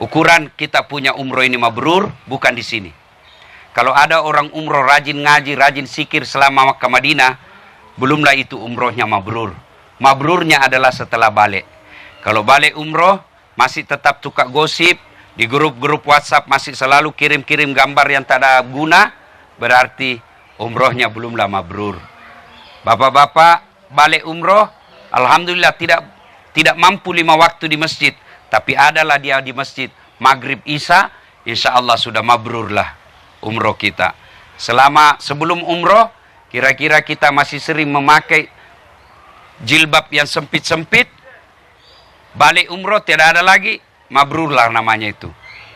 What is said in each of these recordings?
Ukuran kita punya umroh ini mabrur bukan di sini. Kalau ada orang umroh rajin ngaji, rajin zikir selama Makkah Madinah, belumlah itu umrohnya mabrur. Mabrurnya adalah setelah balik. Kalau balik umroh masih tetap suka gosip, di grup-grup WhatsApp masih selalu kirim-kirim gambar yang tak ada guna, berarti umrohnya belumlah mabrur. Bapak-bapak balik umroh, alhamdulillah tidak mampu 5 waktu di masjid, tapi adalah dia di masjid maghrib isya, insya Allah sudah mabrur lah umroh kita. Sebelum umroh, kira-kira kita masih sering memakai jilbab yang sempit-sempit. Balik umroh tidak ada lagi, mabrur lah namanya itu.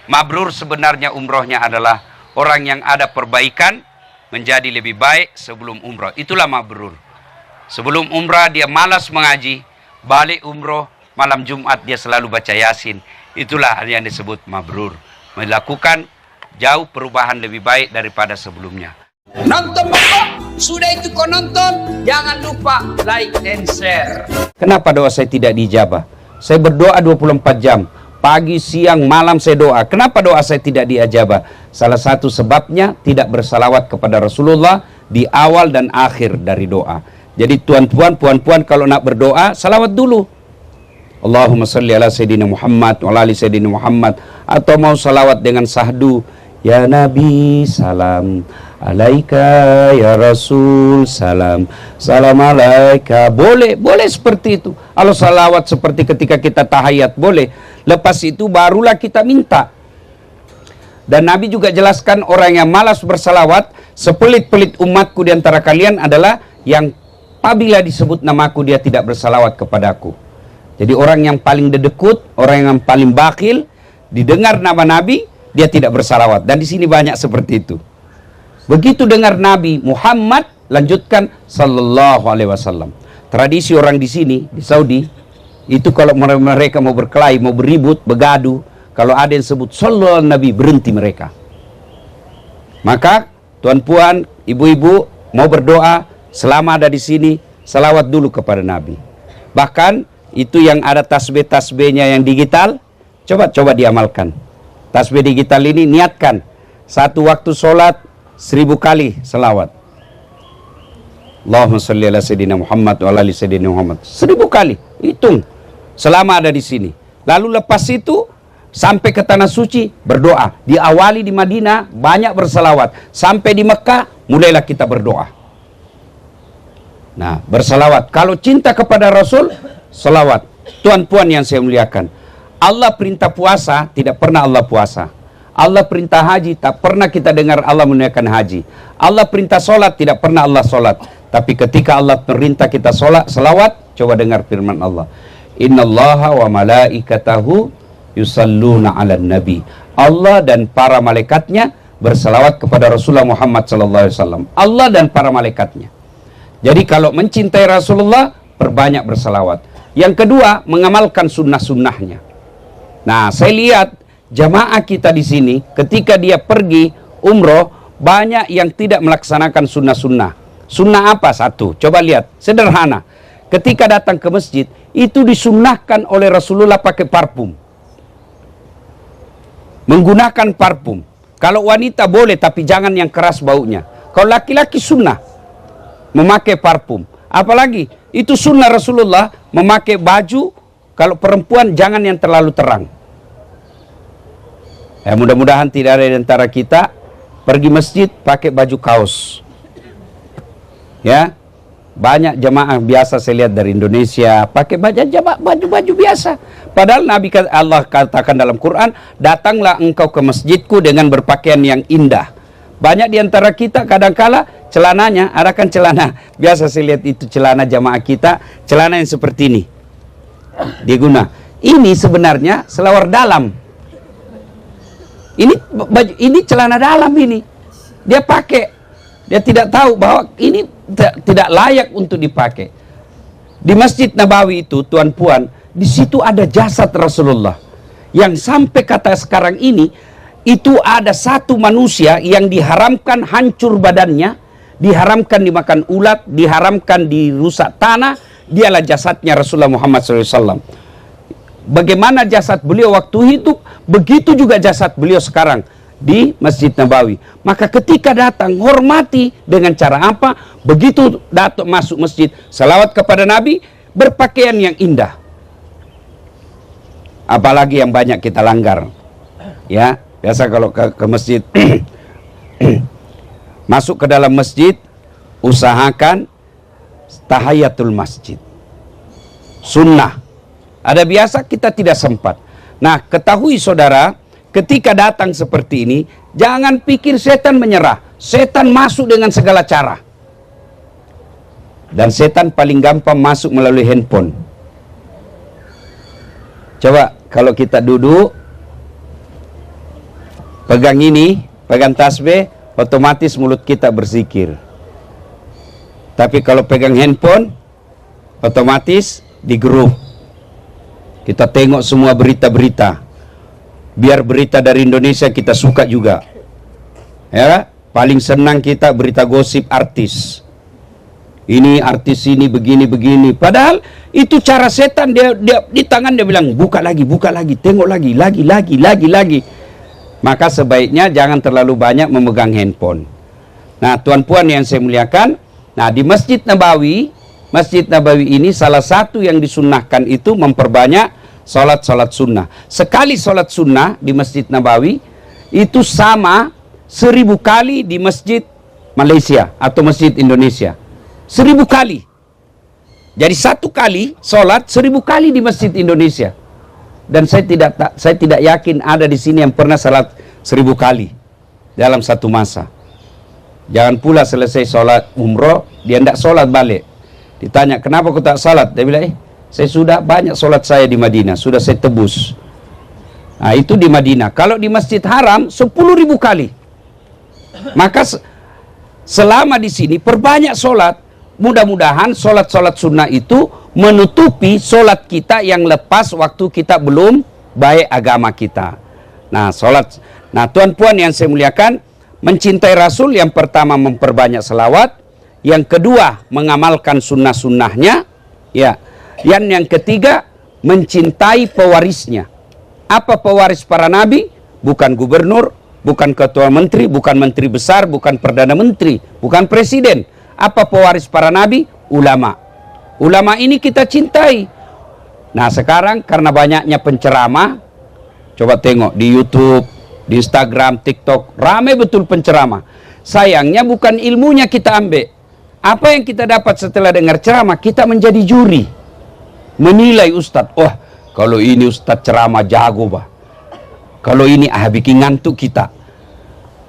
Mabrur sebenarnya umrohnya adalah orang yang ada perbaikan menjadi lebih baik sebelum umroh. Itulah mabrur. Sebelum umrah dia malas mengaji, balik umroh malam Jumat dia selalu baca Yasin. Itulah yang disebut mabrur. Melakukan jauh perubahan lebih baik daripada sebelumnya. Nonton Bapak, sudah itu kau nonton, jangan lupa like and share. Kenapa doa saya tidak dijabah? Saya berdoa 24 jam. Pagi, siang, malam saya doa. Kenapa doa saya tidak diijabah? Salah satu sebabnya tidak bersalawat kepada Rasulullah di awal dan akhir dari doa. Jadi tuan-tuan, puan-puan kalau nak berdoa, salawat dulu. Allahumma salli ala Sayyidina Muhammad wa ala ali Sayyidina Muhammad. Atau mau salawat dengan sahdu, ya Nabi salam alaika, ya Rasul salam, salam alaika. Boleh seperti itu. Kalau salawat seperti ketika kita tahiyat boleh. Lepas itu barulah kita minta. Dan Nabi juga jelaskan orang yang malas bersalawat, sepelit-pelit umatku di antara kalian adalah yang apabila disebut namaku dia tidak bersalawat kepadaku. Jadi orang yang paling dedekut, orang yang paling bakhil, didengar nama Nabi, dia tidak bersalawat. Dan di sini banyak seperti itu. Begitu dengar Nabi Muhammad, lanjutkan sallallahu alaihi wasallam. Tradisi orang di sini, di Saudi, itu kalau mereka mau berkelahi, mau beribut, begadu, kalau ada yang sebut sallallahu Nabi, berhenti mereka. Maka tuan-puan, ibu-ibu mau berdoa, selama ada di sini, salawat dulu kepada Nabi. Bahkan itu yang ada tasbih-tasbihnya yang digital, coba diamalkan. Tasbih digital ini niatkan satu waktu sholat 1000 kali selawat. Allahumma salli ala Sayyidina Muhammad wa ala ali Sayyidina Muhammad. 1000 kali, hitung selama ada di sini. Lalu lepas itu sampai ke tanah suci berdoa. Diawali di Madinah banyak bersalawat. Sampai di Mekah mulailah kita berdoa. Nah, bersalawat. Kalau cinta kepada Rasul, salawat. Tuan-puan yang saya muliakan, Allah perintah puasa, tidak pernah Allah puasa. Allah perintah haji, tak pernah kita dengar Allah menunaikan haji. Allah perintah solat, tidak pernah Allah solat. Tapi ketika Allah perintah kita solat, salawat, coba dengar firman Allah. Innallaha wa malaikatahu yusalluna ala nabi. Allah dan para malaikatnya bersalawat kepada Rasulullah Muhammad SAW. Allah dan para malaikatnya. Jadi kalau mencintai Rasulullah, perbanyak bersalawat. Yang kedua, mengamalkan sunnah-sunnahnya. Nah, saya lihat jamaah kita di sini, ketika dia pergi umroh, banyak yang tidak melaksanakan sunnah-sunnah. Sunnah apa? Satu, coba lihat, sederhana. Ketika datang ke masjid, itu disunnahkan oleh Rasulullah pakai parfum. Menggunakan parfum. Kalau wanita boleh, tapi jangan yang keras baunya. Kalau laki-laki sunnah memakai parfum. Apalagi itu sunnah Rasulullah memakai baju, kalau perempuan jangan yang terlalu terang. Ya, mudah-mudahan tidak ada di antara kita pergi masjid pakai baju kaos. Ya, banyak jemaah biasa saya lihat dari Indonesia pakai baju biasa. Padahal Nabi Allah katakan dalam Quran, datanglah engkau ke masjidku dengan berpakaian yang indah. Banyak di antara kita kadangkala celananya, ada kan celana, biasa saya lihat itu celana jamaah kita, celana yang seperti ini diguna. Ini sebenarnya selawar dalam. Ini celana dalam ini. Dia pakai. Dia tidak tahu bahwa ini tidak layak untuk dipakai. Di Masjid Nabawi itu, tuan-puan, di situ ada jasad Rasulullah. Yang sampai kata sekarang ini, itu ada satu manusia yang diharamkan hancur badannya, diharamkan dimakan ulat, diharamkan dirusak tanah, dialah jasadnya Rasulullah Muhammad SAW. Bagaimana jasad beliau waktu hidup, begitu juga jasad beliau sekarang di Masjid Nabawi. Maka ketika datang, hormati dengan cara apa? Begitu datang masuk masjid, salawat kepada Nabi, berpakaian yang indah. Apalagi yang banyak kita langgar. Ya, biasa kalau ke masjid, masuk ke dalam masjid, usahakan tahiyatul masjid. Sunnah. Ada biasa kita tidak sempat. Nah, ketahui saudara, ketika datang seperti ini, jangan pikir setan menyerah. Setan masuk dengan segala cara. Dan setan paling gampang masuk melalui handphone. Coba kalau kita duduk, pegang ini, pegang tasbih, otomatis mulut kita berzikir. Tapi kalau pegang handphone, otomatis digeruh. Kita tengok semua berita-berita. Biar berita dari Indonesia kita suka juga. Ya, paling senang kita berita gosip artis. Ini artis ini begini-begini. Padahal itu cara setan, dia di tangan dia bilang buka lagi, tengok lagi. Maka sebaiknya jangan terlalu banyak memegang handphone. Nah, tuan-puan yang saya muliakan, nah di Masjid Nabawi ini salah satu yang disunnahkan itu memperbanyak sholat sunnah. Sekali sholat sunnah di Masjid Nabawi itu sama 1000 kali di Masjid Malaysia atau Masjid Indonesia. 1000 kali. Jadi satu kali sholat 1000 kali di Masjid Indonesia. Dan saya tidak yakin ada di sini yang pernah sholat 1000 kali dalam satu masa. Jangan pula selesai sholat umroh dia tidak sholat balik. Ditanya, kenapa kau tak salat? Dia bilang, saya sudah banyak solat saya di Madinah, sudah saya tebus. Nah, itu di Madinah. Kalau di Masjid Haram, 10.000 kali. Maka selama di sini, perbanyak solat. Mudah-mudahan solat-solat sunnah itu menutupi solat kita yang lepas waktu kita belum baik agama kita. Nah, solat. Nah, tuan-puan yang saya muliakan, mencintai Rasul yang pertama memperbanyak selawat. Yang kedua, mengamalkan sunnah-sunnahnya. Ya. Yang ketiga, mencintai pewarisnya. Apa pewaris para nabi? Bukan gubernur, bukan ketua menteri, bukan menteri besar, bukan perdana menteri, bukan presiden. Apa pewaris para nabi? Ulama. Ulama ini kita cintai. Nah, sekarang karena banyaknya penceramah, coba tengok di YouTube, di Instagram, TikTok, ramai betul penceramah. Sayangnya bukan ilmunya kita ambil. Apa yang kita dapat setelah dengar ceramah, kita menjadi juri. Menilai ustadz, oh kalau ini ustadz ceramah jago bah. Kalau ini bikin ngantuk kita.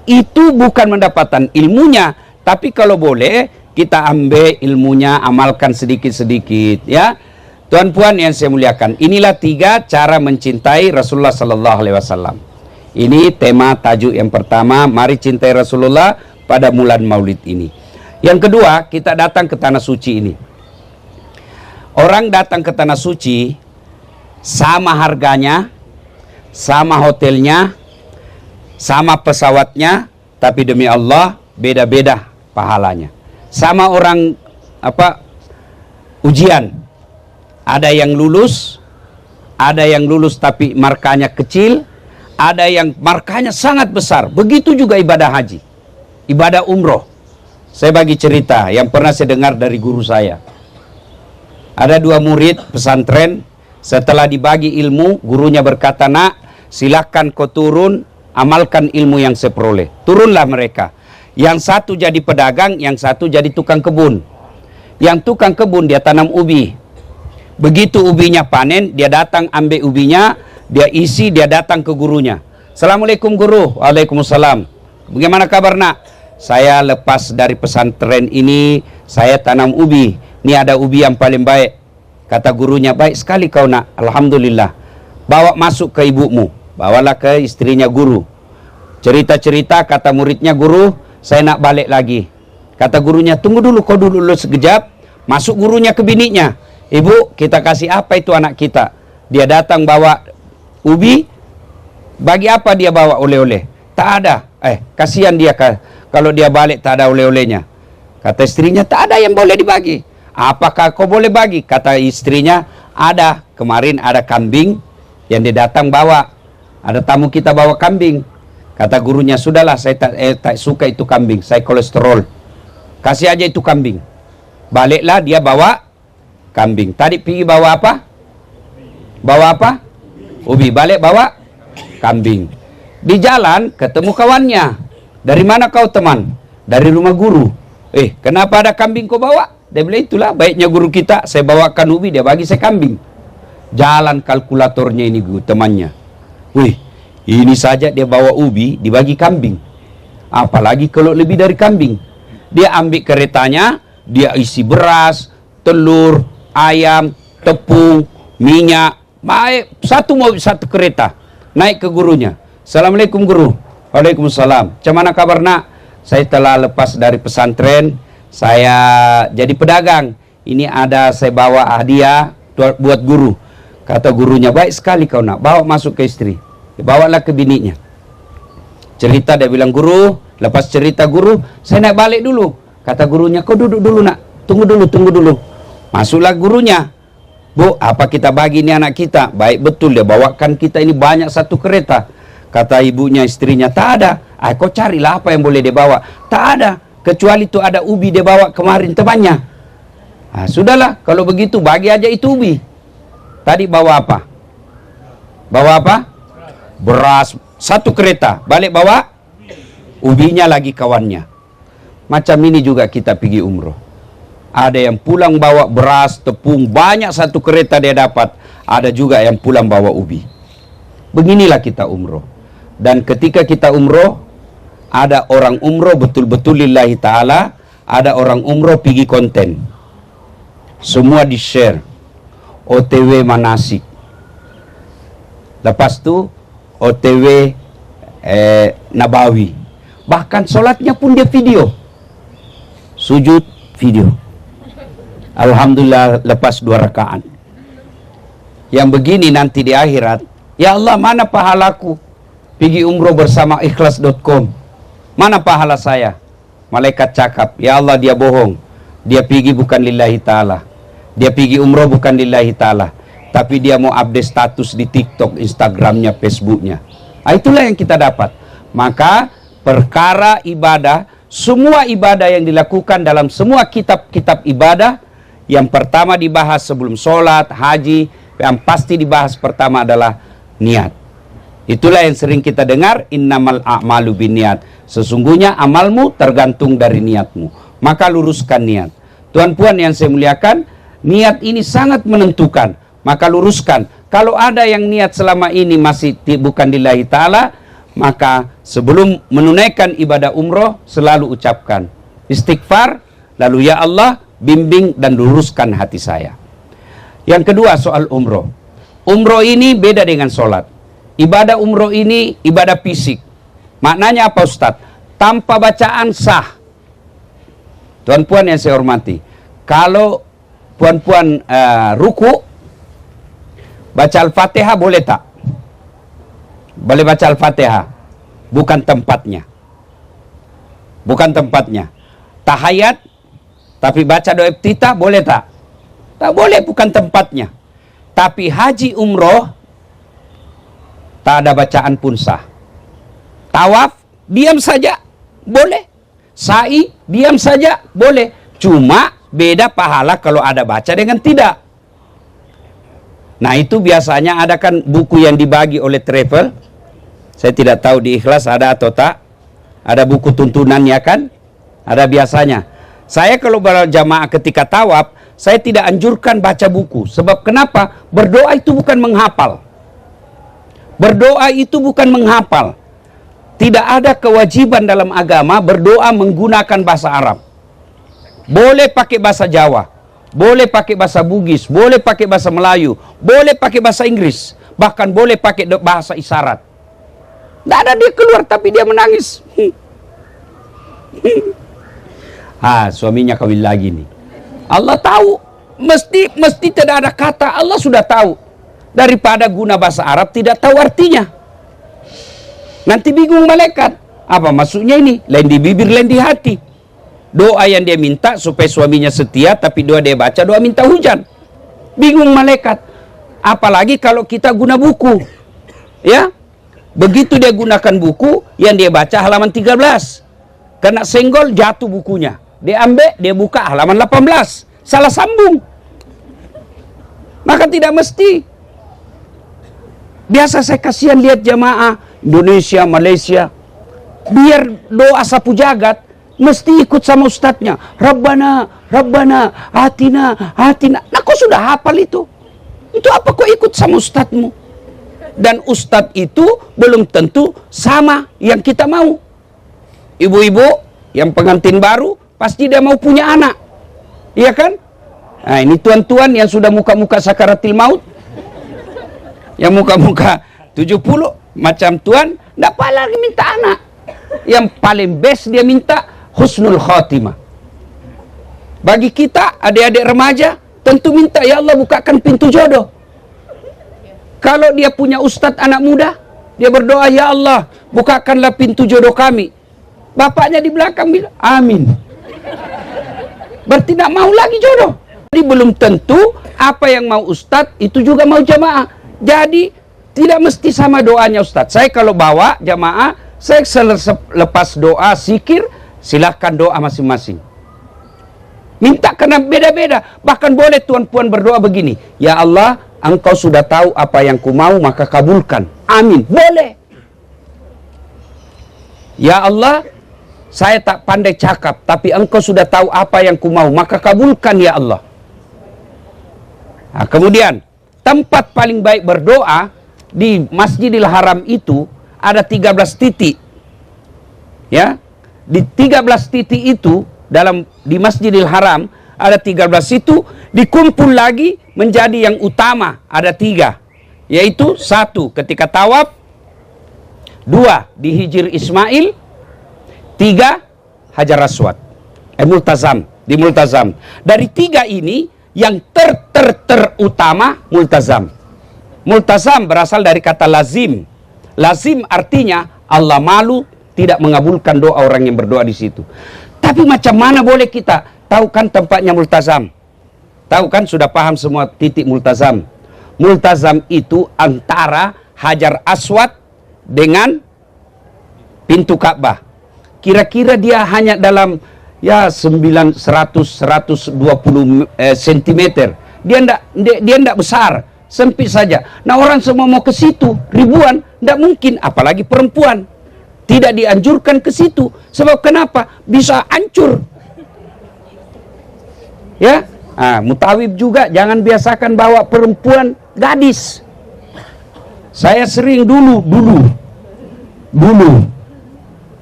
Itu bukan mendapatkan ilmunya, tapi kalau boleh kita ambil ilmunya, amalkan sedikit-sedikit ya. Tuan-puan yang saya muliakan, inilah 3 cara mencintai Rasulullah sallallahu alaihi wasallam. Ini tema tajuk yang pertama, mari cintai Rasulullah pada bulan Maulid ini. Yang kedua, kita datang ke tanah suci ini. Orang datang ke tanah suci, sama harganya, sama hotelnya, sama pesawatnya, tapi demi Allah beda-beda pahalanya. Sama orang ujian. Ada yang lulus tapi markanya kecil, ada yang markanya sangat besar. Begitu juga ibadah haji, ibadah umroh. Saya bagi cerita yang pernah saya dengar dari guru saya. Ada 2 murid pesantren, setelah dibagi ilmu, gurunya berkata, nak, silakan kau turun, amalkan ilmu yang saya peroleh. Turunlah mereka. Yang satu jadi pedagang, yang satu jadi tukang kebun. Yang tukang kebun dia tanam ubi. Begitu ubinya panen, dia datang ambil ubinya, dia isi, dia datang ke gurunya. Assalamualaikum guru. Waalaikumsalam. Bagaimana kabar nak? Saya lepas dari pesantren ini, saya tanam ubi. Ini ada ubi yang paling baik. Kata gurunya, baik sekali kau nak. Alhamdulillah. Bawa masuk ke ibumu. Bawalah ke istrinya guru. Cerita-cerita, kata muridnya, guru, saya nak balik lagi. Kata gurunya, tunggu dulu, kau dulu sekejap. Masuk gurunya ke bininya. Ibu, kita kasih apa itu anak kita? Dia datang bawa ubi. Bagi apa dia bawa oleh-oleh? Tak ada. Kasihan dia kalau dia balik tak ada oleh-olehnya. Kata istrinya, tak ada yang boleh dibagi. Apakah kau boleh bagi? Kata istrinya, ada. Kemarin ada kambing Yang dia datang bawa, ada tamu kita bawa kambing. Kata gurunya, sudahlah saya tak suka itu kambing, saya kolesterol. Kasih aja itu kambing. Baliklah dia bawa kambing. Tadi pergi bawa apa? Bawa apa? Ubi. Balik bawa kambing. Di jalan ketemu kawannya. Dari mana kau teman? Dari rumah guru. Kenapa ada kambing kau bawa? Dia bilang, itulah baiknya guru kita, saya bawakan ubi, dia bagi saya kambing. Jalan kalkulatornya ini temannya. Ini saja dia bawa ubi, dibagi kambing. Apalagi kalau lebih dari kambing. Dia ambil keretanya, dia isi beras, telur, ayam, tepung, minyak. Baik, satu kereta. Naik ke gurunya. Assalamualaikum guru. Waalaikumsalam. Macam mana kabar nak? Saya telah lepas dari pesantren. Saya jadi pedagang. Ini ada saya bawa hadiah buat guru. Kata gurunya, baik sekali kau nak. Bawa masuk ke istri. Bawalah ke bininya. Cerita, dia bilang, guru. Lepas cerita guru, saya naik balik dulu. Kata gurunya, kau duduk dulu nak. Tunggu dulu. Masuklah gurunya. Bu, apa kita bagi ini anak kita? Baik betul, dia bawakan kita ini banyak satu kereta. Kata ibunya, istrinya, tak ada. Kau carilah apa yang boleh dia bawa. Tak ada. Kecuali itu ada ubi dia bawa kemarin temannya. Sudahlah, kalau begitu bagi aja itu ubi. Tadi bawa apa? Bawa apa? Beras, satu kereta. Balik bawa ubinya lagi kawannya. Macam ini juga kita pergi umroh. Ada yang pulang bawa beras, tepung, banyak satu kereta dia dapat. Ada juga yang pulang bawa ubi. Beginilah kita umroh. Dan ketika kita umroh, ada orang umroh betul-betul lillahi ta'ala, ada orang umroh pergi konten. Semua di-share. OTW manasik. Lepas tu OTW Nabawi. Bahkan solatnya pun dia video. Sujud video. Alhamdulillah lepas 2 rakaat. Yang begini nanti di akhirat, ya Allah mana pahalaku? Pergi umroh bersama ikhlas.com. Mana pahala saya? Malaikat cakap, ya Allah dia bohong. Dia pergi bukan lillahi ta'ala. Dia pergi umroh bukan lillahi ta'ala. Tapi dia mau update status di TikTok, Instagramnya, Facebooknya. Itulah yang kita dapat. Maka perkara ibadah, semua ibadah yang dilakukan dalam semua kitab-kitab ibadah, yang pertama dibahas sebelum sholat, haji, yang pasti dibahas pertama adalah niat. Itulah yang sering kita dengar, innamal a'malu binniat. Sesungguhnya amalmu tergantung dari niatmu. Maka luruskan niat. Tuan-puan yang saya muliakan, niat ini sangat menentukan. Maka luruskan. Kalau ada yang niat selama ini masih bukan lillahi ta'ala, maka sebelum menunaikan ibadah umroh, selalu ucapkan istighfar, lalu ya Allah, bimbing dan luruskan hati saya. Yang kedua soal umroh. Umroh ini beda dengan sholat. Ibadah umroh ini ibadah fisik. Maknanya apa Ustadz? Tanpa bacaan sah. Tuan-puan yang saya hormati, kalau puan-puan ruku, baca Al-Fatihah boleh tak? Boleh baca Al-Fatihah. Bukan tempatnya. Bukan tempatnya. Tahayat, tapi baca doa iftitah boleh tak? Tak boleh, bukan tempatnya. Tapi haji umroh, tak ada bacaan pun sah. Tawaf, diam saja, boleh. Sa'i, diam saja, boleh. Cuma beda pahala kalau ada baca dengan tidak. Nah itu biasanya ada kan buku yang dibagi oleh travel. Saya tidak tahu di Ikhlas ada atau tak. Ada buku tuntunannya kan? Ada biasanya. Saya kalau berjamaah ketika tawaf, saya tidak anjurkan baca buku. Sebab kenapa? Berdoa itu bukan menghafal. Berdoa itu bukan menghafal. Tidak ada kewajiban dalam agama berdoa menggunakan bahasa Arab. Boleh pakai bahasa Jawa, boleh pakai bahasa Bugis, boleh pakai bahasa Melayu, boleh pakai bahasa Inggris, bahkan boleh pakai bahasa isyarat. Tidak ada dia keluar tapi dia menangis. Suaminya kawin lagi nih. Allah tahu, mesti tidak ada kata, Allah sudah tahu. Daripada guna bahasa Arab tidak tahu artinya. Nanti bingung malaikat. Apa maksudnya ini? Lain di bibir, lain di hati. Doa yang dia minta supaya suaminya setia, tapi doa dia baca, doa minta hujan. Bingung malaikat. Apalagi kalau kita guna buku. Ya. Begitu dia gunakan buku, yang dia baca halaman 13. Kena senggol, jatuh bukunya. Dia ambil, dia buka halaman 18. Salah sambung. Maka tidak mesti. Biasa saya kasihan lihat jamaah Indonesia, Malaysia. Biar doa sapu jagat, mesti ikut sama ustadznya. Rabbana, Rabbana, atina, atina. Nah, kau sudah hafal itu. Itu apa kau ikut sama ustadzmu? Dan ustadz itu belum tentu sama yang kita mau. Ibu-ibu yang pengantin baru, pasti dia mau punya anak. Iya kan? Nah, ini tuan-tuan yang sudah muka-muka sakaratil maut. Yang muka-muka 70, macam tuan, tidak lagi minta anak. Yang paling best dia minta husnul khotimah. Bagi kita, adik-adik remaja, tentu minta, ya Allah bukakan pintu jodoh. Kalau dia punya ustadz anak muda, dia berdoa, ya Allah bukakanlah pintu jodoh kami. Bapaknya di belakang bilang, amin. Berarti tidak mau lagi jodoh. Jadi belum tentu apa yang mau ustadz itu juga mau jamaah. Jadi tidak mesti sama doanya ustadz. Saya kalau bawa jamaah, saya lepas doa zikir, silahkan doa masing-masing. Minta karena beda-beda. Bahkan boleh tuan-puan berdoa begini, ya Allah, Engkau sudah tahu apa yang ku mau, maka kabulkan. Amin. Boleh. Ya Allah, saya tak pandai cakap, tapi Engkau sudah tahu apa yang ku mau, maka kabulkan ya Allah. Nah, kemudian, tempat paling baik berdoa di Masjidil Haram itu ada 13 titik. Ya. Di 13 titik itu, di Masjidil Haram, ada 13 itu, dikumpul lagi menjadi yang utama, ada 3. Yaitu 1 ketika tawaf, 2 di Hijr Ismail, 3 Hajar Aswad. Multazam, di Multazam. Dari 3 ini, yang terutama Multazam. Multazam berasal dari kata lazim. Lazim artinya Allah malu tidak mengabulkan doa orang yang berdoa di situ. Tapi macam mana boleh kita tahu kan tempatnya Multazam? Tahu kan, sudah paham semua titik Multazam. Multazam itu antara Hajar Aswad dengan pintu Ka'bah. Kira-kira dia hanya dalam ya 120 cm. Dia enggak besar, sempit saja. Nah, orang semua mau ke situ, ribuan, enggak mungkin, apalagi perempuan. Tidak dianjurkan ke situ. Sebab kenapa? Bisa hancur. Ya, mutawib juga jangan biasakan bawa perempuan gadis. Saya sering dulu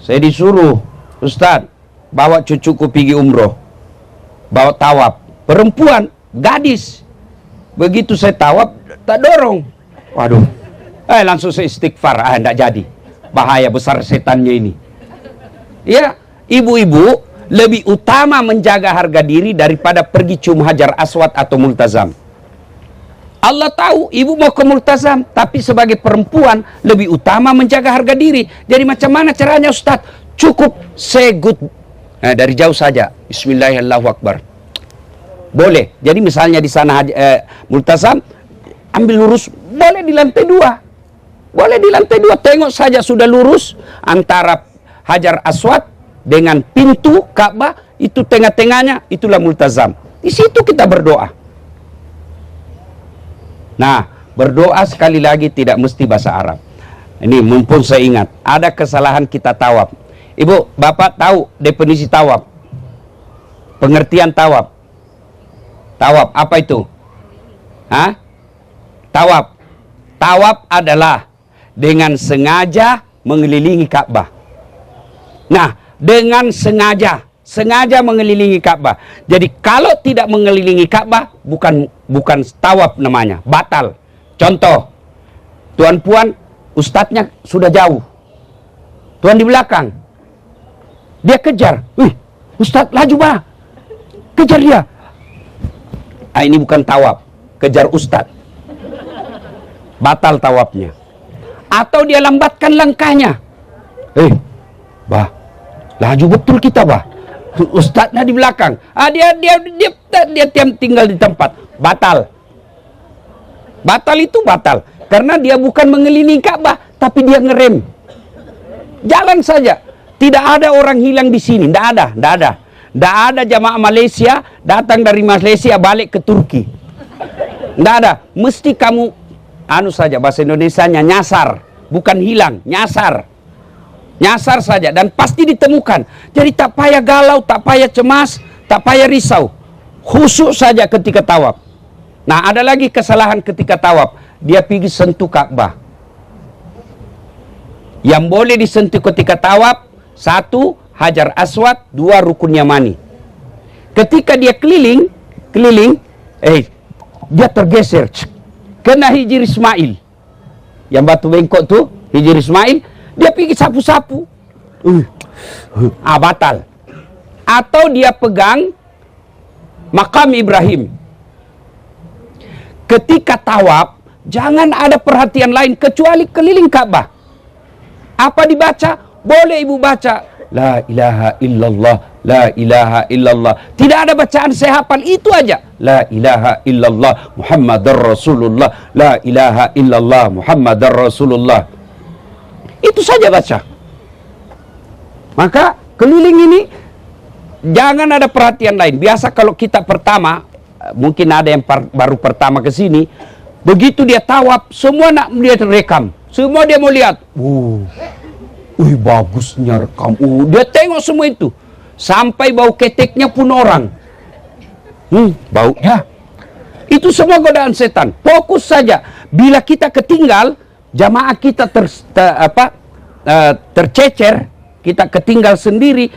saya disuruh, Ustadz, bawa cucuku pergi umroh, bawa tawaf, perempuan gadis. Begitu saya tawaf, tak dorong, waduh, langsung saya istighfar, enggak jadi, bahaya besar setannya ini. Ya, ibu-ibu lebih utama menjaga harga diri daripada pergi cium Hajar Aswad atau Multazam. Allah tahu ibu mau ke Multazam, tapi sebagai perempuan lebih utama menjaga harga diri. Jadi macam mana caranya Ustadz? Cukup say good. Nah, dari jauh saja, Bismillahirrahmanirrahim. Boleh. Jadi misalnya di sana Multazam, ambil lurus, boleh di lantai 2. Boleh di lantai 2, tengok saja sudah lurus antara Hajar Aswad dengan pintu Ka'bah, itu tengah-tengahnya, itulah Multazam. Di situ kita berdoa. Nah, berdoa sekali lagi tidak mesti bahasa Arab. Ini mumpung saya ingat, ada kesalahan kita tawaf. Ibu, bapak tahu definisi tawaf? Pengertian tawaf? Tawaf apa itu? Tawaf. Tawaf adalah dengan sengaja mengelilingi Ka'bah. Nah, dengan sengaja mengelilingi Ka'bah. Jadi kalau tidak mengelilingi Ka'bah, bukan tawaf namanya, batal. Contoh, tuan puan, ustadznya sudah jauh, tuan di belakang, dia kejar, ustadz laju bah, kejar dia. Ini bukan tawaf, kejar ustadz, batal tawafnya. Atau dia lambatkan langkahnya, bah, laju betul kita bah, ustadznya di belakang, dia tinggal di tempat, batal. Batal itu batal. Karena dia bukan mengelilingi Ka'bah, tapi dia ngerem. Jalan saja. Tidak ada orang hilang di sini. Tidak ada. Tidak ada jamaah Malaysia datang dari Malaysia balik ke Turki. Tidak ada. Mesti kamu, saja bahasa Indonesianya, nyasar. Bukan hilang, nyasar. Nyasar saja dan pasti ditemukan. Jadi tak payah galau, tak payah cemas, tak payah risau. Khusyuk saja ketika tawaf. Nah, ada lagi kesalahan ketika tawaf. Dia pergi sentuh Ka'bah. Yang boleh disentuh ketika tawaf, 1, Hajar Aswad, 2, Rukun Yamani. Ketika dia keliling, dia tergeser. Kena Hijir Ismail. Yang batu bengkok tuh, Hijir Ismail, dia pergi sapu-sapu. Batal. Atau dia pegang makam Ibrahim. Ketika tawaf, jangan ada perhatian lain kecuali keliling Ka'bah. Apa dibaca? Boleh ibu baca. La ilaha illallah, la ilaha illallah. Tidak ada bacaan saya hafal, itu aja. La ilaha illallah Muhammadar Rasulullah, la ilaha illallah Muhammadar Rasulullah. Itu saja baca. Maka keliling ini jangan ada perhatian lain. Biasa kalau kita pertama, mungkin ada yang baru pertama ke sini, begitu dia tawaf, semua nak dia rekam. Semua dia mau lihat. Bagusnya rekam. Dia tengok semua itu. Sampai bau keteknya pun orang. Baunya. Itu semua godaan setan. Fokus saja. Bila kita ketinggal, jamaah kita tercecer, kita ketinggal sendiri,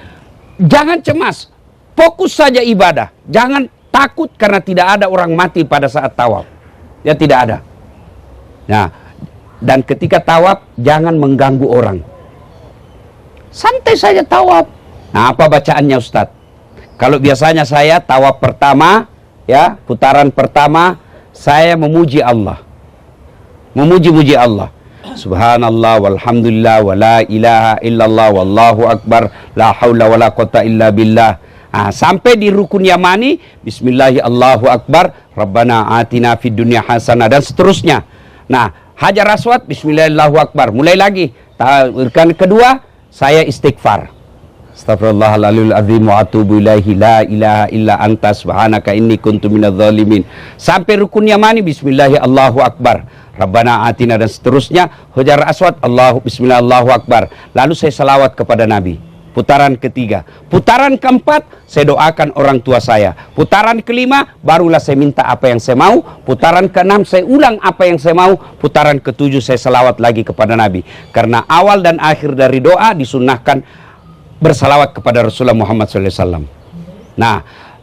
jangan cemas. Fokus saja ibadah. Jangan takut karena tidak ada orang mati pada saat tawaf. Ya, tidak ada. Nah, dan ketika tawaf jangan mengganggu orang. Santai saja tawaf. Nah, apa bacaannya Ustadz? Kalau biasanya saya tawaf pertama, ya, putaran pertama, saya memuji Allah. Memuji-muji Allah. Subhanallah walhamdulillah wa la ilaha illallah wallahu akbar la haula wa la quwata illa billah. Sampai di Rukun Yamani, bismillahi Allahu akbar, Rabbana atina fid dunya hasanah, dan seterusnya. Nah, Hajar Aswad, bismillahi Allahu akbar. Mulai lagi. Rukun kedua, saya istighfar. Astaghfirullahaladzim azim wa atubu ilaihi la ilaha illa anta subhanaka inni kuntu minadz zalimin. Sampai Rukun Yamani, bismillahi Allahu akbar, Rabbana atina, dan seterusnya. Hajar Aswad, bismillah Allahu akbar. Lalu saya salawat kepada Nabi. Putaran ketiga. Putaran keempat, saya doakan orang tua saya. Putaran kelima, barulah saya minta apa yang saya mau. Putaran keenam, saya ulang apa yang saya mau. Putaran ketujuh, saya salawat lagi kepada Nabi. Karena awal dan akhir dari doa disunnahkan bersalawat kepada Rasulullah Muhammad SAW. Nah,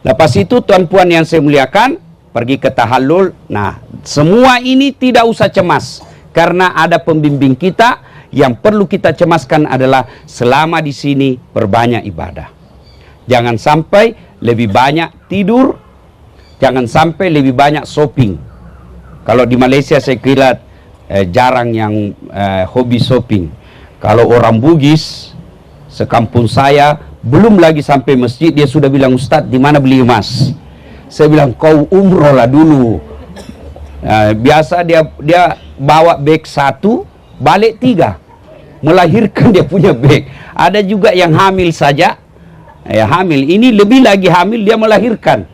lepas itu tuan puan yang saya muliakan, pergi ke tahallul. Nah, semua ini tidak usah cemas. Karena ada pembimbing kita. Yang perlu kita cemaskan adalah selama di sini berbanyak ibadah. Jangan sampai lebih banyak tidur. Jangan sampai lebih banyak shopping. Kalau di Malaysia saya kira jarang yang hobi shopping. Kalau orang Bugis sekampung saya, belum lagi sampai masjid dia sudah bilang, Ustadz, di mana beli emas? Saya bilang, kau umroh lah dulu. Biasa dia bawa beg 1, balik 3. Melahirkan dia punya beg. Ada juga yang hamil saja. Hamil. Ini lebih lagi hamil, dia melahirkan.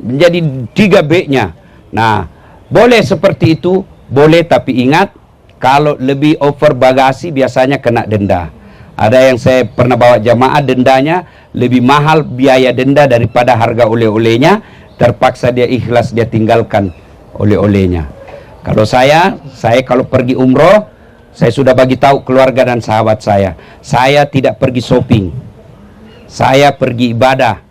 Menjadi 3 begnya. Nah, boleh seperti itu. Boleh, tapi ingat, kalau lebih over bagasi biasanya kena denda. Ada yang saya pernah bawa jamaah, dendanya lebih mahal biaya denda daripada harga oleh-olehnya. Terpaksa dia ikhlas, dia tinggalkan oleh-olehnya. Kalau saya kalau pergi umroh, saya sudah bagi tahu keluarga dan sahabat saya tidak pergi shopping. Saya pergi ibadah.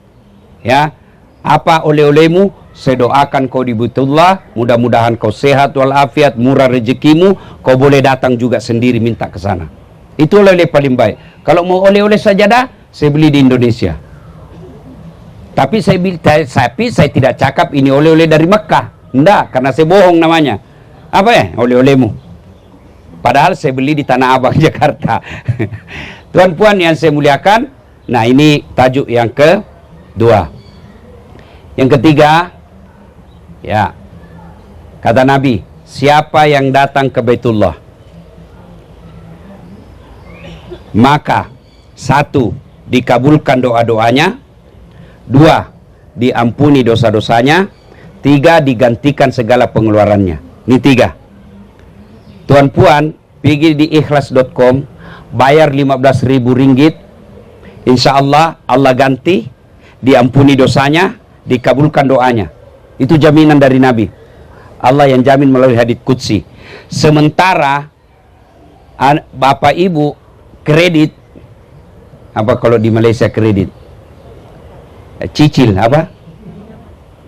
Ya. Apa oleh-olehmu? Saya doakan kau di Baitullah, mudah-mudahan kau sehat walafiat, murah rezekimu, kau boleh datang juga sendiri minta ke sana. Itu oleh-oleh paling baik. Kalau mau oleh-oleh sajadah, saya beli di Indonesia. Tapi saya tidak cakap ini oleh-oleh dari Mekah. Enggak, karena saya bohong namanya. Apa ya oleh-olehmu? Padahal saya beli di Tanah Abang, Jakarta. Tuan puan yang saya muliakan, nah ini tajuk yang kedua. Yang ketiga, ya, kata Nabi, siapa yang datang ke Baitullah, maka 1, dikabulkan doa-doanya, 2, diampuni dosa-dosanya, 3, digantikan segala pengeluarannya. Ini 3. Tuan Puan pergi di ikhlas.com, bayar 15.000 ringgit, insya Allah Allah ganti, diampuni dosanya, dikabulkan doanya. Itu jaminan dari Nabi. Allah yang jamin melalui hadits qudsi. Sementara Bapak Ibu kredit, apa kalau di Malaysia kredit? Cicil apa?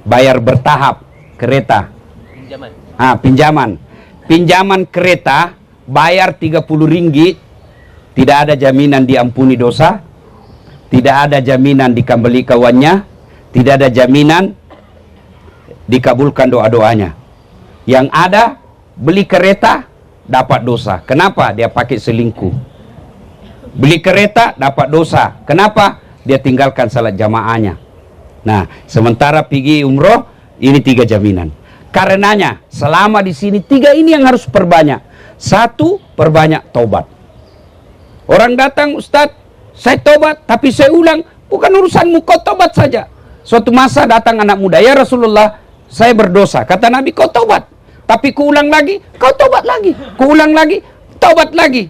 Bayar bertahap kereta. Pinjaman. Pinjaman kereta bayar 30 ringgit, tidak ada jaminan diampuni dosa, tidak ada jaminan dikembali kawannya, tidak ada jaminan dikabulkan doa-doanya. Yang ada beli kereta dapat dosa. Kenapa? Dia pakai selingkuh. Beli kereta dapat dosa. Kenapa? Dia tinggalkan salat jamaahnya. Nah, sementara pergi umroh, ini 3 jaminan. Karenanya selama di sini 3 ini yang harus perbanyak. 1, perbanyak taubat. Orang datang, Ustadz, saya taubat tapi saya ulang. Bukan urusanmu, kau taubat saja. Suatu masa datang anak muda, ya Rasulullah, saya berdosa. Kata Nabi, kau taubat. Tapi kuulang lagi, kau taubat lagi. Kuulang lagi, taubat lagi.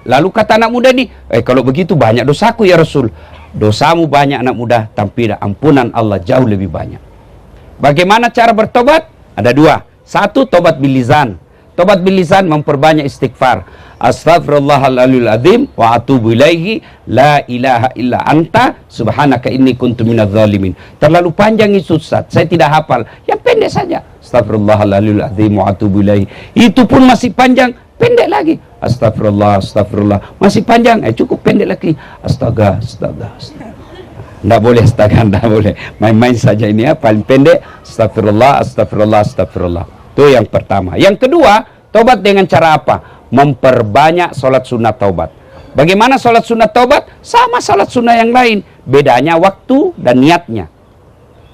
Lalu kata anak muda ini, kalau begitu banyak dosaku ya Rasul. Dosamu banyak anak muda, tapi ampunan Allah jauh lebih banyak. Bagaimana cara bertobat? Ada 2. 1, tobat bilizan. Tobat bilizan memperbanyak istighfar. Astaghfirullahaladzim azim wa atubu ilaihi la ilaha illa anta subhanaka inni kuntu minadz zalimin. Terlalu panjang itu Ustaz, saya tidak hafal. Yang pendek saja. Astaghfirullahaladzim azim wa atubu ilaihi. Itu pun masih panjang, pendek lagi. Astagfirullah, astagfirullah. Masih panjang, cukup pendek lagi. Astaga. Tidak boleh astaga, tidak boleh. Main-main saja ini ya, paling pendek. Astagfirullah, astagfirullah, astagfirullah. Itu yang pertama. Yang kedua, tobat dengan cara apa? Memperbanyak sholat sunnah taubat. Bagaimana sholat sunnah taubat? Sama sholat sunnah yang lain. Bedanya waktu dan niatnya.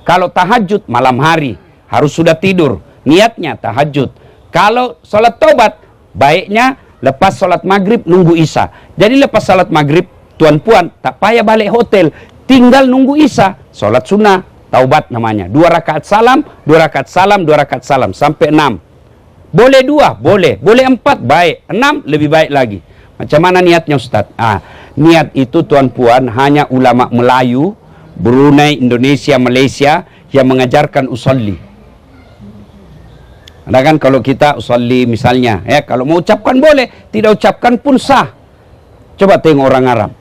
Kalau tahajud malam hari, harus sudah tidur. Niatnya tahajud. Kalau sholat taubat, baiknya lepas sholat maghrib nunggu isya. Jadi lepas sholat maghrib, Tuan Puan tak payah balik hotel. Tinggal nunggu isya, sholat sunnah, taubat namanya. 2 rakaat salam, 2 rakaat salam, 2 rakaat salam, sampai 6. Boleh 2, boleh 4, baik. 6, lebih baik lagi. Macam mana niatnya Ustaz? Niat itu Tuan Puan hanya ulama Melayu, Brunei, Indonesia, Malaysia yang mengajarkan usolli. Ada kan kalau kita usolli misalnya, kalau mau ucapkan boleh, tidak ucapkan pun sah. Coba tengok orang Arab.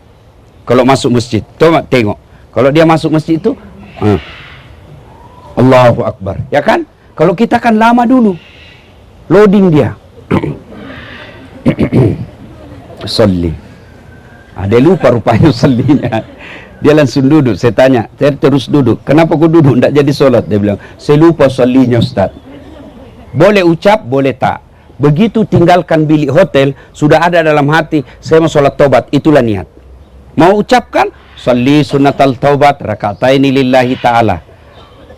Kalau masuk masjid, coba tengok. Kalau dia masuk masjid itu, Allahu Akbar. Ya kan? Kalau kita kan lama dulu. Loading dia. Salli. Dia lupa rupanya sallinya. Dia langsung duduk. Saya tanya, saya terus duduk. Kenapa kau duduk? Tidak jadi sholat. Dia bilang, saya lupa sallinya Ustaz. Boleh ucap, boleh tak. Begitu tinggalkan bilik hotel, sudah ada dalam hati, saya mau sholat taubat. Itulah niat. Mau ucapkan, salli sunnatal taubat raka'ataini lillahi ta'ala.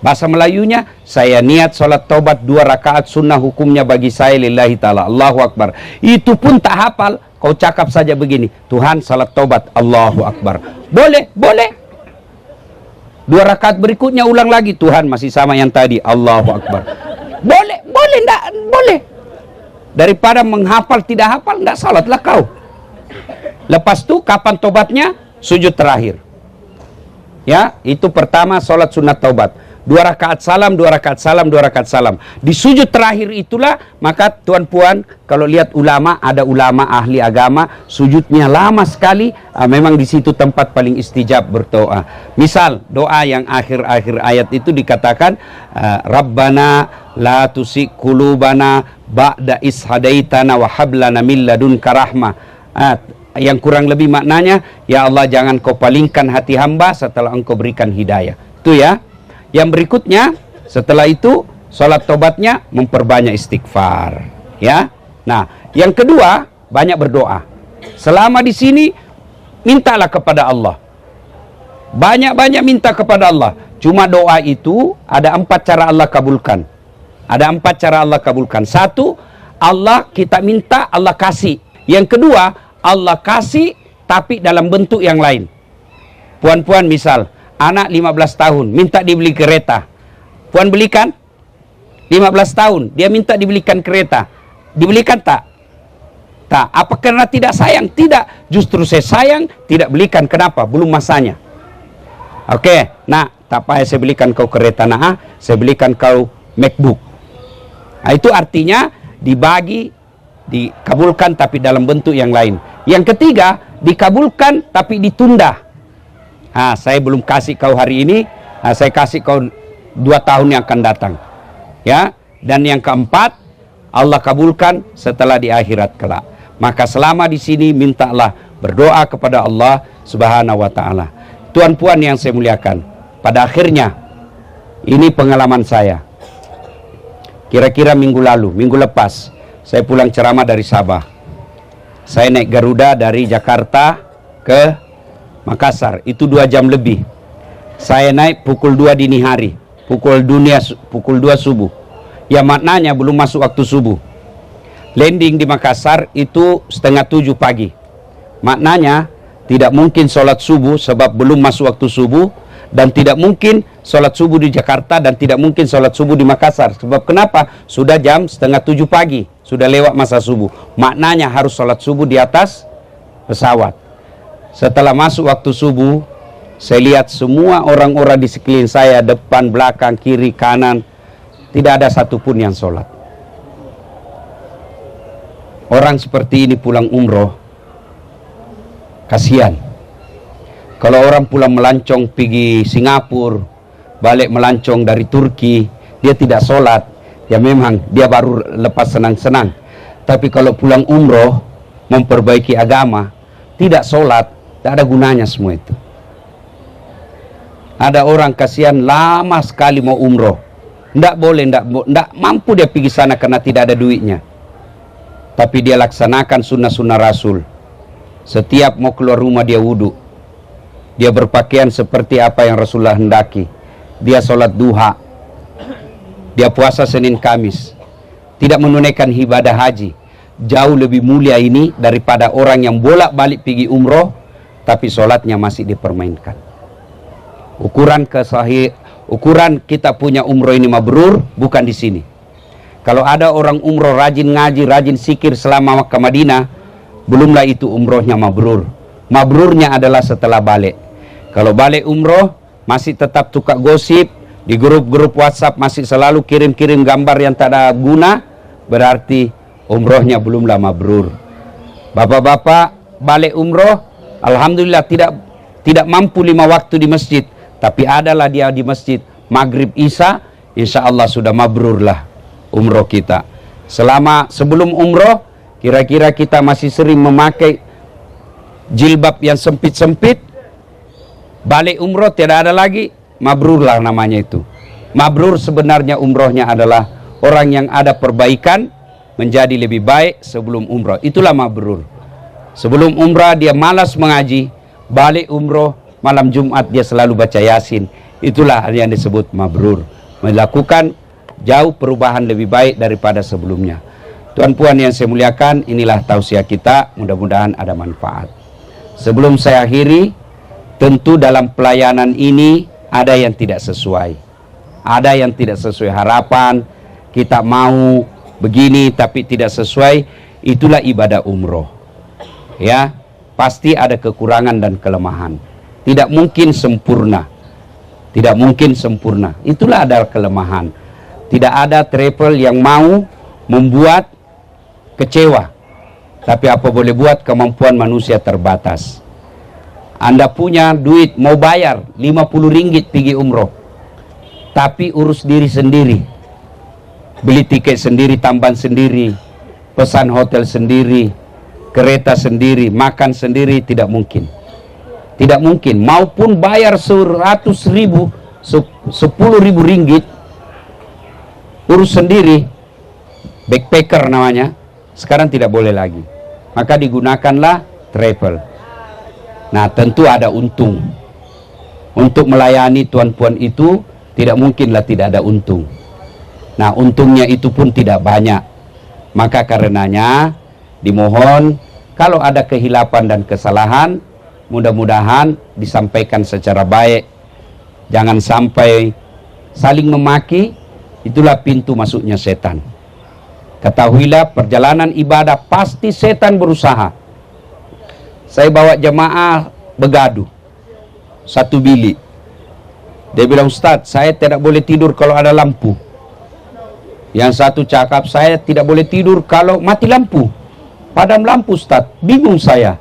Bahasa Melayunya, saya niat sholat taubat 2 rakaat sunnah hukumnya bagi saya lillahi ta'ala. Allahu Akbar. Itu pun tak hafal, kau cakap saja begini, Tuhan salat taubat, Allahu Akbar. Boleh, boleh. 2 rakaat berikutnya ulang lagi, Tuhan masih sama yang tadi, Allahu Akbar. Boleh, boleh, enggak, boleh. Daripada menghafal tidak hafal, enggak salatlah kau. Lepas itu kapan tobatnya? Sujud terakhir. Ya, itu pertama sholat sunat taubat. 2 rakaat salam, 2 rakaat salam, 2 rakaat salam. Di sujud terakhir itulah, maka Tuan Puan, kalau lihat ulama, ada ulama ahli agama, sujudnya lama sekali, memang di situ tempat paling istijab berdoa. Misal, doa yang akhir-akhir ayat itu dikatakan, Rabbana la tusik kulubana ba'da ishadaitana wa hablana min ladunka rahmah. Yang kurang lebih maknanya, ya Allah jangan kau palingkan hati hamba setelah engkau berikan hidayah. Itu ya. Yang berikutnya, setelah itu sholat tobatnya memperbanyak istighfar. Ya. Nah, yang kedua, banyak berdoa. Selama di sini, mintalah kepada Allah. Banyak-banyak minta kepada Allah. Cuma doa itu ada 4 cara Allah kabulkan. Ada 4 cara Allah kabulkan. 1, Allah kita minta, Allah kasih. Yang kedua, Allah kasih tapi dalam bentuk yang lain. Puan-puan misal, anak 15 tahun minta dibeli kereta. Puan belikan? 15 tahun, dia minta dibelikan kereta. Dibelikan tak? Tak. Apa karena tidak sayang? Tidak. Justru saya sayang, tidak belikan. Kenapa? Belum masanya. Oke, nah, tak payah saya belikan kau kereta. Nah, saya belikan kau MacBook. Nah, itu artinya dibagi, dikabulkan tapi dalam bentuk yang lain. Yang ketiga, dikabulkan tapi ditunda. Nah, saya belum kasih kau hari ini, nah, saya kasih kau 2 tahun yang akan datang. Ya, dan yang keempat, Allah kabulkan setelah di akhirat kelak. Maka selama di sini mintalah, berdoa kepada Allah Subhanahu wa taala. Tuan-puan yang saya muliakan, pada akhirnya ini pengalaman saya. Kira-kira minggu lalu, minggu lepas, saya pulang ceramah dari Sabah. Saya naik Garuda dari Jakarta ke Makassar, itu 2 jam lebih. Saya naik pukul 2 dini hari, pukul 2 subuh. Ya maknanya belum masuk waktu subuh. Landing di Makassar itu 6:30 pagi. Maknanya tidak mungkin sholat subuh sebab belum masuk waktu subuh, dan tidak mungkin sholat subuh di Jakarta, dan tidak mungkin sholat subuh di Makassar. Sebab kenapa? Sudah jam 6:30 pagi, sudah lewat masa subuh. Maknanya harus sholat subuh di atas pesawat. Setelah masuk waktu subuh, saya lihat semua orang-orang di sekeliling saya, depan, belakang, kiri, kanan, tidak ada satupun yang sholat. Orang seperti ini pulang umroh, kasihan. Kalau orang pulang melancong pergi Singapura, balik melancong dari Turki, dia tidak sholat, ya memang dia baru lepas senang-senang. Tapi kalau pulang umroh, memperbaiki agama, tidak sholat, tidak ada gunanya semua itu. Ada orang kasihan lama sekali mau umroh, tidak boleh, tidak mampu dia pergi sana karena tidak ada duitnya. Tapi dia laksanakan sunnah-sunnah Rasul. Setiap mau keluar rumah dia wudhu, dia berpakaian seperti apa yang Rasulullah hendaki, dia sholat duha, dia puasa Senin Kamis, tidak menunaikan ibadah haji. Jauh lebih mulia ini daripada orang yang bolak-balik pergi umroh tapi sholatnya masih dipermainkan. Ukuran kita punya umroh ini mabrur bukan di sini. Kalau ada orang umroh rajin ngaji, rajin sikir selama Makkah Madinah, belumlah itu umrohnya mabrur. Mabrurnya adalah setelah balik. Kalau balik umroh masih tetap tukar gosip, di grup-grup WhatsApp masih selalu kirim-kirim gambar yang tak ada guna, berarti umrohnya belumlah mabrur. Bapak-bapak balik umroh, alhamdulillah tidak mampu 5 waktu di masjid, tapi adalah dia di masjid maghrib isya, insya Allah sudah mabrur lah umroh kita. Sebelum umroh, kira-kira kita masih sering memakai jilbab yang sempit-sempit. Balik umroh tidak ada lagi, mabrur lah namanya itu. Mabrur sebenarnya umrohnya adalah orang yang ada perbaikan menjadi lebih baik sebelum umroh. Itulah mabrur. Sebelum umrah dia malas mengaji, balik umroh malam Jumat dia selalu baca Yasin. Itulah yang disebut mabrur. Melakukan jauh perubahan lebih baik daripada sebelumnya. Tuan-puan yang saya muliakan, inilah tausiah kita, mudah-mudahan ada manfaat. Sebelum saya akhiri, tentu dalam pelayanan ini ada yang tidak sesuai. Ada yang tidak sesuai harapan, kita mau begini tapi tidak sesuai, itulah ibadah umroh. Ya, pasti ada kekurangan dan kelemahan. Tidak mungkin sempurna. Tidak mungkin sempurna. Itulah ada kelemahan. Tidak ada travel yang mau membuat kecewa. Tapi apa boleh buat, kemampuan manusia terbatas. Anda punya duit mau bayar 50 ringgit pergi umroh, tapi urus diri sendiri, beli tiket sendiri, tambahan sendiri, pesan hotel sendiri, kereta sendiri, makan sendiri, tidak mungkin. Tidak mungkin. Maupun bayar 100.000, 10.000 ringgit, urus sendiri, backpacker namanya, sekarang tidak boleh lagi. Maka digunakanlah travel. Nah, tentu ada untung. Untuk melayani tuan-puan itu tidak mungkinlah tidak ada untung. Nah, untungnya itu pun tidak banyak. Maka karenanya dimohon kalau ada kehilapan dan kesalahan, mudah-mudahan disampaikan secara baik. Jangan sampai saling memaki, itulah pintu masuknya setan. Ketahuilah perjalanan ibadah pasti setan berusaha. Saya bawa jemaah begaduh satu bilik. Dia bilang, Ustadz, saya tidak boleh tidur kalau ada lampu. Yang satu cakap, saya tidak boleh tidur kalau mati lampu. Padam lampu, Ustadz. Bingung saya.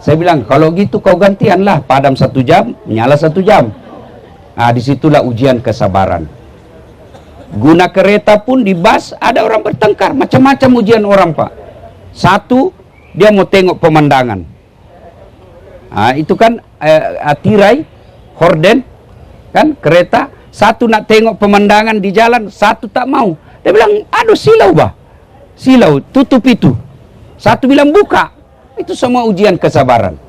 Saya bilang, kalau gitu kau gantianlah. Padam 1 jam, nyala 1 jam. Nah, disitulah ujian kesabaran. Guna kereta pun di bus ada orang bertengkar. Macam-macam ujian orang, Pak. Satu, dia mau tengok pemandangan. Nah, itu kan tirai, horden, kan kereta. Satu nak tengok pemandangan di jalan, satu tak mau. Dia bilang, aduh silau bah. Silau, tutup itu. Satu bilang buka. Itu semua ujian kesabaran.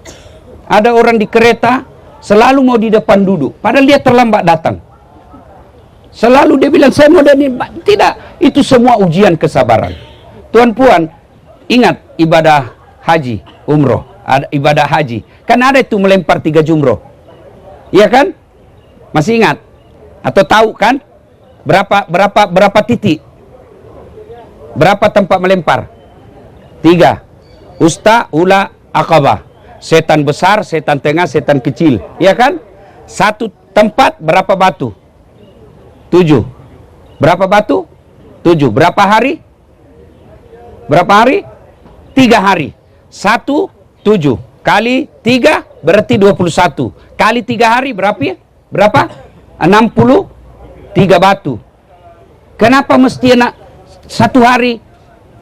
Ada orang di kereta, selalu mau di depan duduk. Padahal dia terlambat datang. Selalu dia bilang, saya mau dan tidak. Itu semua ujian kesabaran. Tuan Puan, ingat ibadah haji, umroh. Ada ibadah haji. Kan ada itu melempar 3 jumroh. Iya kan? Masih ingat? Atau tahu kan? Berapa titik? Berapa tempat melempar? 3. Usta, ula, akabah. Setan besar, setan tengah, setan kecil. Iya kan? Satu tempat berapa batu? 7. Berapa batu? 7. Berapa hari? Berapa hari? 3 hari. 1, 7. Kali 3 berarti 21. Kali 3 hari berapa ya? Berapa? 63 batu. Kenapa mesti nak 1 hari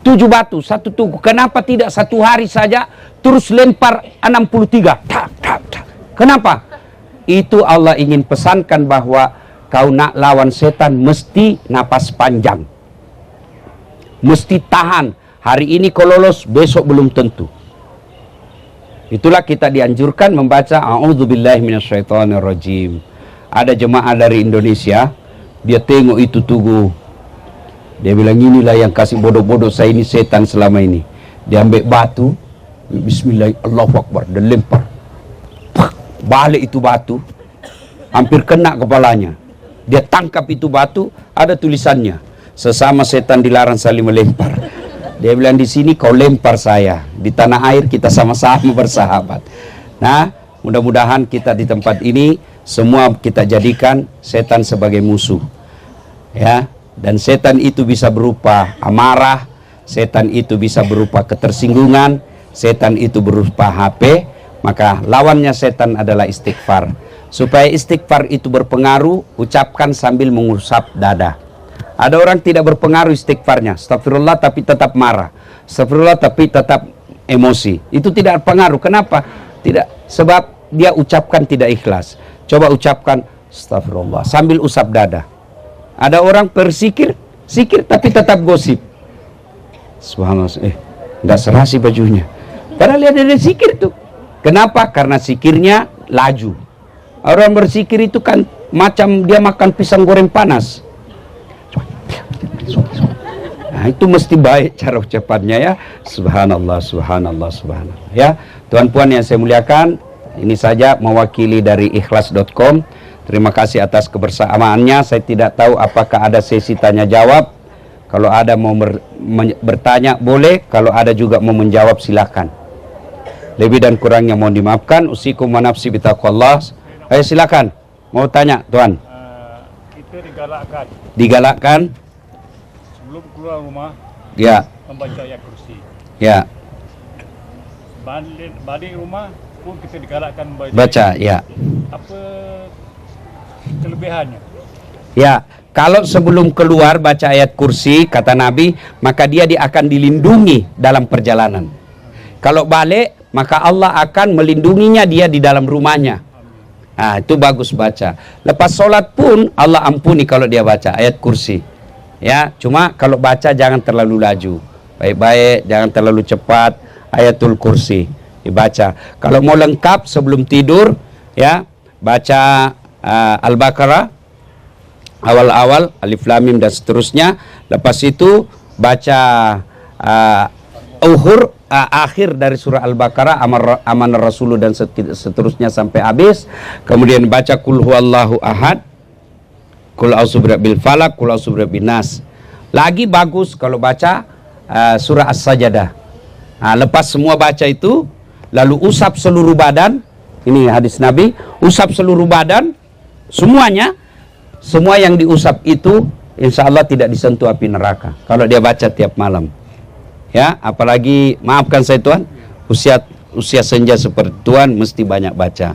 7 batu, 1 tugu? Kenapa tidak 1 hari saja terus lempar 63? Tak. Kenapa? Itu Allah ingin pesankan bahwa kau nak lawan setan mesti napas panjang. Mesti tahan. Hari ini kau lolos, besok belum tentu. Itulah kita dianjurkan membaca A'udzubillahi minasyaitonirrajim. Ada jemaah dari Indonesia, dia tengok itu tugu. Dia bilang, inilah yang kasih bodoh-bodoh saya ini setan selama ini. Dia ambil batu, bismillah, Allahu Akbar, dan lempar. Balik itu batu, hampir kena kepalanya. Dia tangkap itu batu, ada tulisannya, sesama setan dilarang saling melempar. Dia bilang, di sini kau lempar saya, di tanah air kita sama-sama bersahabat. Nah, mudah-mudahan kita di tempat ini semua kita jadikan setan sebagai musuh, ya. Dan setan itu bisa berupa amarah, setan itu bisa berupa ketersinggungan, setan itu berupa HP. Maka lawannya setan adalah istighfar. Supaya istighfar itu berpengaruh, ucapkan sambil mengusap dada. Ada orang tidak berpengaruh istighfarnya, astagfirullah tapi tetap marah, astagfirullah tapi tetap emosi. Itu tidak berpengaruh. Kenapa? Tidak, sebab dia ucapkan tidak ikhlas. Coba ucapkan astagfirullah sambil usap dada. Ada orang bersikir, tapi tetap gosip. Subhanallah, nggak serasi bajunya. Padahal dia ada zikir tuh. Kenapa? Karena zikirnya laju. Orang berzikir itu kan macam dia makan pisang goreng panas. Nah, itu mesti baik cara ucapannya ya. Subhanallah, subhanallah, subhanallah. Ya, Tuan Puan yang saya muliakan, ini saja mewakili dari ikhlas.com. Terima kasih atas kebersamaannya. Saya tidak tahu apakah ada sesi tanya jawab. Kalau ada mau bertanya boleh, kalau ada juga mau menjawab silakan. Lebih dan kurangnya mohon dimaafkan. Usikum wa nafsi bitaqwallah. Ayo silakan. Mau tanya, Tuan? Kita digalakkan. Digalakkan? Sebelum keluar rumah. Ya. Membaca ayat kursi. Ya. Balik rumah pun kita digalakkan baca. Ya. Apa kelebihannya? Ya, kalau sebelum keluar baca ayat kursi, kata Nabi, maka dia akan dilindungi dalam perjalanan. Kalau balik, maka Allah akan melindunginya dia di dalam rumahnya. Nah, itu bagus baca. Lepas sholat pun Allah ampuni kalau dia baca ayat kursi. Ya, cuma kalau baca jangan terlalu laju. Baik-baik, jangan terlalu cepat. Ayatul kursi dibaca. Kalau mau lengkap sebelum tidur, ya, baca Al-Baqarah awal-awal, Alif Lam Mim dan seterusnya. Lepas itu baca akhir dari surah Al-Baqarah, amanah Rasul dan seterusnya sampai habis. Kemudian baca kul huwallahu ahad, kul a'udzu birabbil falaq, kul a'udzu birabbin nas. Lagi bagus kalau baca surah As-Sajdah. Lepas semua baca itu, lalu usap seluruh badan. Ini hadis Nabi, usap seluruh badan, semuanya, semua yang diusap itu insya Allah tidak disentuh api neraka kalau dia baca tiap malam. Ya, apalagi maafkan saya Tuhan, usia senja seperti Tuhan mesti banyak baca.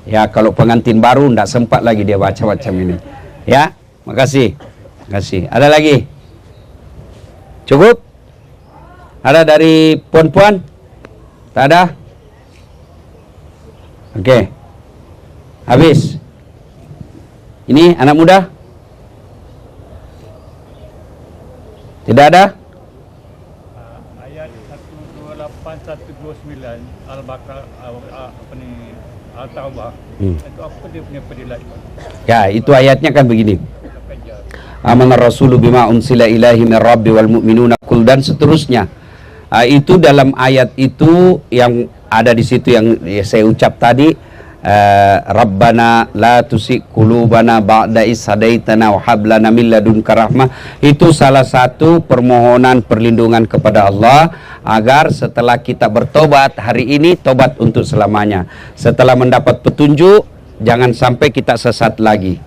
Ya, kalau pengantin baru tidak sempat lagi dia baca macam ini. Ya, makasih. Makasih. Ada lagi? Cukup? Ada dari puan-puan? Tak ada? Oke. Habis. Ini anak muda? Tidak ada? Ayat 128 129 Al-Baqarah apa ni Al-Taubah. Itu apa dia punya pedilat? Ya, itu ayatnya kan begini. Apa aja? Amanar rasulu bima unsila ilahi min rabbi wal mu'minuna kul dan seterusnya. Itu dalam ayat itu yang ada di situ yang saya ucap tadi. Rabbana la tusik qulubana ba'da is hadaitana wa hab lana min ladunka rahmah. Itu salah satu permohonan perlindungan kepada Allah agar setelah kita bertobat hari ini, tobat untuk selamanya. Setelah mendapat petunjuk, jangan sampai kita sesat lagi.